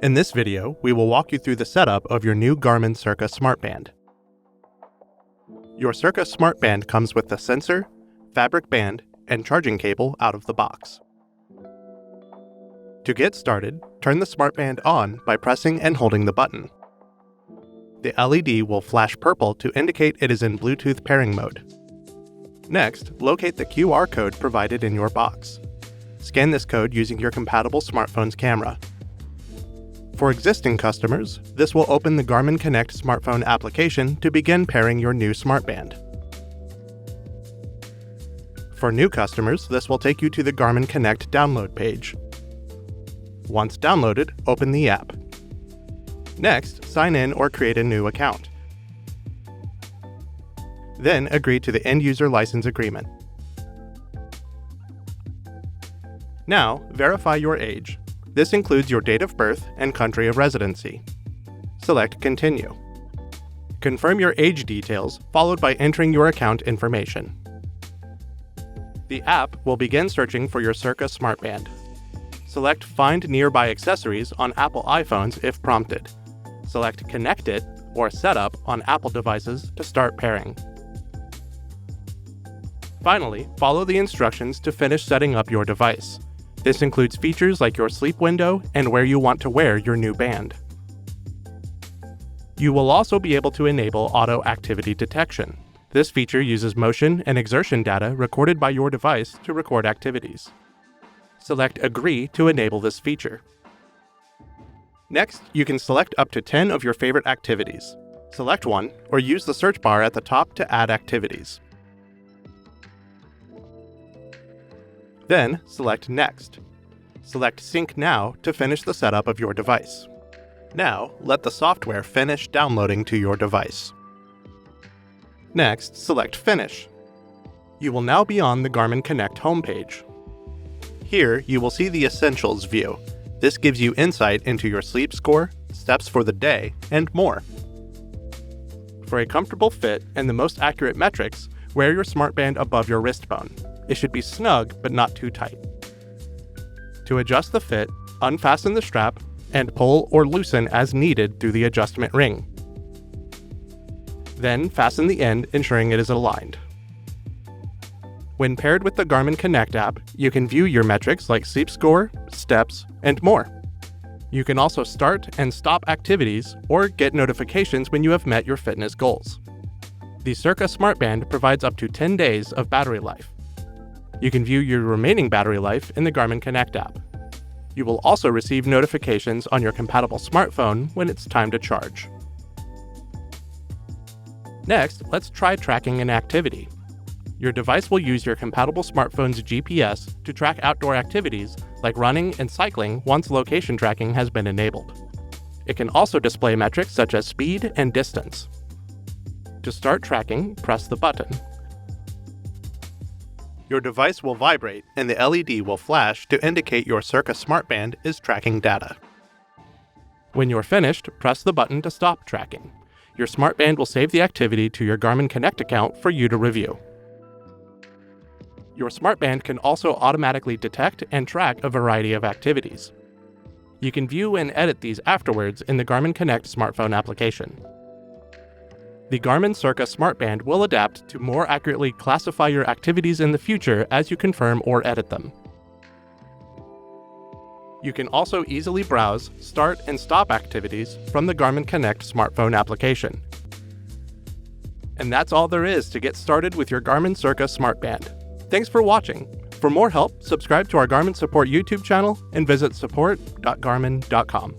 In this video, we will walk you through the setup of your new Garmin CIRQA Smart Band. Your CIRQA Smart Band comes with the sensor, fabric band, and charging cable out of the box. To get started, turn the Smart Band on by pressing and holding the button. The LED will flash purple to indicate it is in Bluetooth pairing mode. Next, locate the QR code provided in your box. Scan this code using your compatible smartphone's camera. For existing customers, this will open the Garmin Connect smartphone application to begin pairing your new Smart Band. For new customers, this will take you to the Garmin Connect download page. Once downloaded, open the app. Next, sign in or create a new account. Then agree to the end-user license agreement. Now, verify your age. This includes your date of birth and country of residency. Select Continue. Confirm your age details, followed by entering your account information. The app will begin searching for your CIRQA Smart Band. Select Find Nearby Accessories on Apple iPhones if prompted. Select Connect It or Setup on Apple devices to start pairing. Finally, follow the instructions to finish setting up your device. This includes features like your sleep window and where you want to wear your new band. You will also be able to enable auto activity detection. This feature uses motion and exertion data recorded by your device to record activities. Select Agree to enable this feature. Next, you can select up to 10 of your favorite activities. Select one or use the search bar at the top to add activities. Then, select Next. Select Sync Now to finish the setup of your device. Now, let the software finish downloading to your device. Next, select Finish. You will now be on the Garmin Connect homepage. Here, you will see the Essentials view. This gives you insight into your sleep score, steps for the day, and more. For a comfortable fit and the most accurate metrics, wear your Smart Band above your wrist bone. It should be snug but not too tight. To adjust the fit, unfasten the strap and pull or loosen as needed through the adjustment ring. Then fasten the end, ensuring it is aligned. When paired with the Garmin Connect app, you can view your metrics like sleep score, steps, and more. You can also start and stop activities or get notifications when you have met your fitness goals. The CIRQA Smart Band provides up to 10 days of battery life. You can view your remaining battery life in the Garmin Connect app. You will also receive notifications on your compatible smartphone when it's time to charge. Next, let's try tracking an activity. Your device will use your compatible smartphone's GPS to track outdoor activities like running and cycling once location tracking has been enabled. It can also display metrics such as speed and distance. To start tracking, press the button. Your device will vibrate and the LED will flash to indicate your CIRQA Smart Band is tracking data. When you're finished, press the button to stop tracking. Your Smart Band will save the activity to your Garmin Connect account for you to review. Your Smart Band can also automatically detect and track a variety of activities. You can view and edit these afterwards in the Garmin Connect smartphone application. The Garmin CIRQA Smart Band will adapt to more accurately classify your activities in the future as you confirm or edit them. You can also easily browse, start, and stop activities from the Garmin Connect smartphone application. And that's all there is to get started with your Garmin CIRQA Smart Band. Thanks for watching. For more help, subscribe to our Garmin Support YouTube channel and visit support.garmin.com.